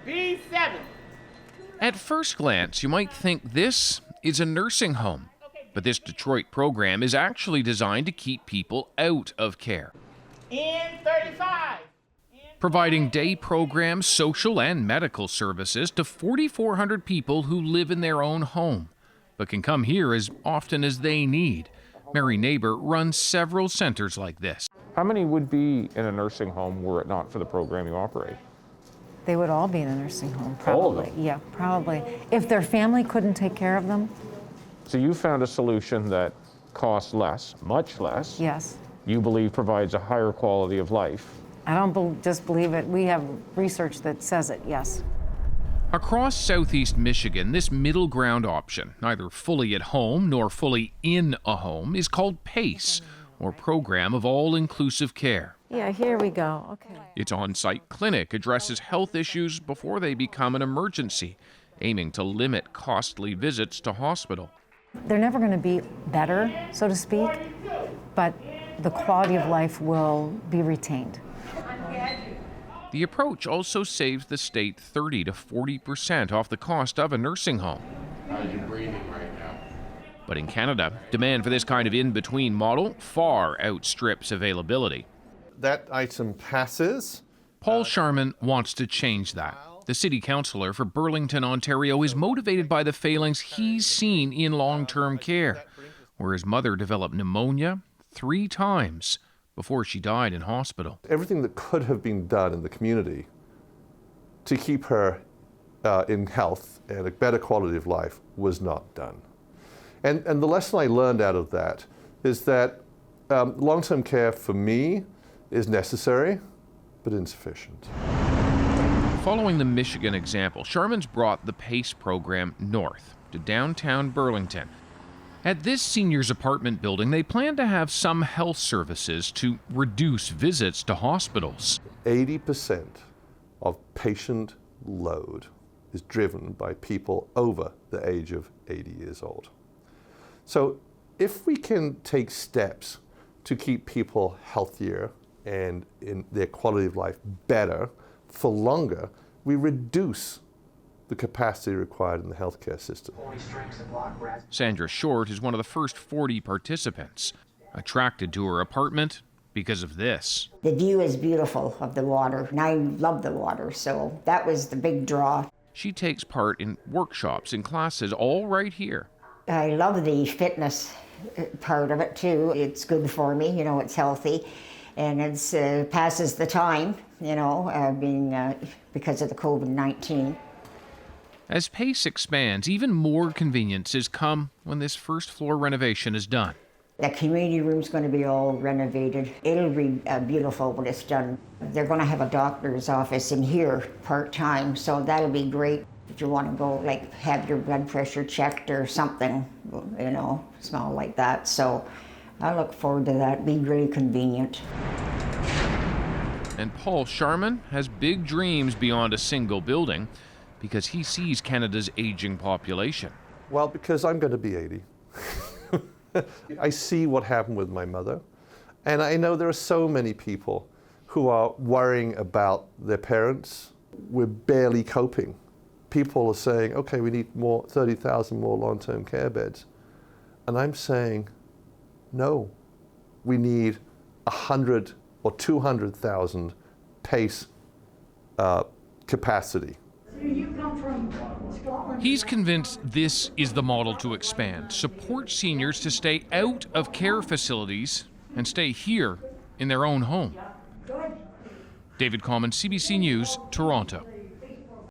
B7. At first glance, you might think this is a nursing home, but this Detroit program is actually designed to keep people out of care. In 35. Providing day programs, social and medical services to 4,400 people who live in their own home, but can come here as often as they need. Mary Neighbor runs several centers like this. How many would be in a nursing home were it not for the program you operate? They would all be in a nursing home, probably. All of them? Yeah, probably. If their family couldn't take care of them, So you found a solution that costs less, much less. yes. You believe provides a higher quality of life. I don't just believe it. We have research that says it, yes. Across southeast Michigan, this middle ground option, neither fully at home nor fully in a home, is called PACE, or Program of All-Inclusive Care. Yeah, here we go. Okay. Its on-site clinic addresses health issues before they become an emergency, aiming to limit costly visits to hospital. They're never going to be better, so to speak, but the quality of life will be retained. The approach also saves the state 30 to 40% off the cost of a nursing home. How's your breathing right now? But in Canada, demand for this kind of in-between model far outstrips availability. That item passes. Paul Sharman wants to change that. The city councillor for Burlington, Ontario, is motivated by the failings he's seen in long-term care, where his mother developed pneumonia 3 times before she died in hospital. Everything that could have been done in the community to keep her in health and a better quality of life was not done. And the lesson I learned out of that is that long-term care for me is necessary, but insufficient. Following the Michigan example, Sharman's brought the PACE program north to downtown Burlington. At this seniors apartment building, they plan to have some health services to reduce visits to hospitals. 80% of patient load is driven by people over the age of 80 years old. So if we can take steps to keep people healthier and in their quality of life better for longer, we reduce the capacity required in the healthcare system. Sandra Short is one of the first 40 participants, attracted to her apartment because of this. The view is beautiful of the water, and I love the water, so that was the big draw. She takes part in workshops and classes all right here. I love the fitness part of it too. It's good for me, you know, it's healthy, and it's passes the time, you know, being because of the COVID-19. As PACE expands, even more conveniences come when this first floor renovation is done. The community room's going to be all renovated. It'll be beautiful when it's done. They're going to have a doctor's office in here part-time, so that'll be great if you want to go, like, have your blood pressure checked or something, you know, small like that. So I look forward to that. It'll be really convenient. And Paul Sharman has big dreams beyond a single building, because he sees Canada's aging population. Well, because I'm going to be 80. I see what happened with my mother, and I know there are so many people who are worrying about their parents. We're barely coping. People are saying, okay, we need 30,000 more long-term care beds. And I'm saying, no, we need 100 or 200,000 PACE capacity. He's convinced this is the model to expand, support seniors to stay out of care facilities and stay here in their own home. David Common, CBC News, Toronto.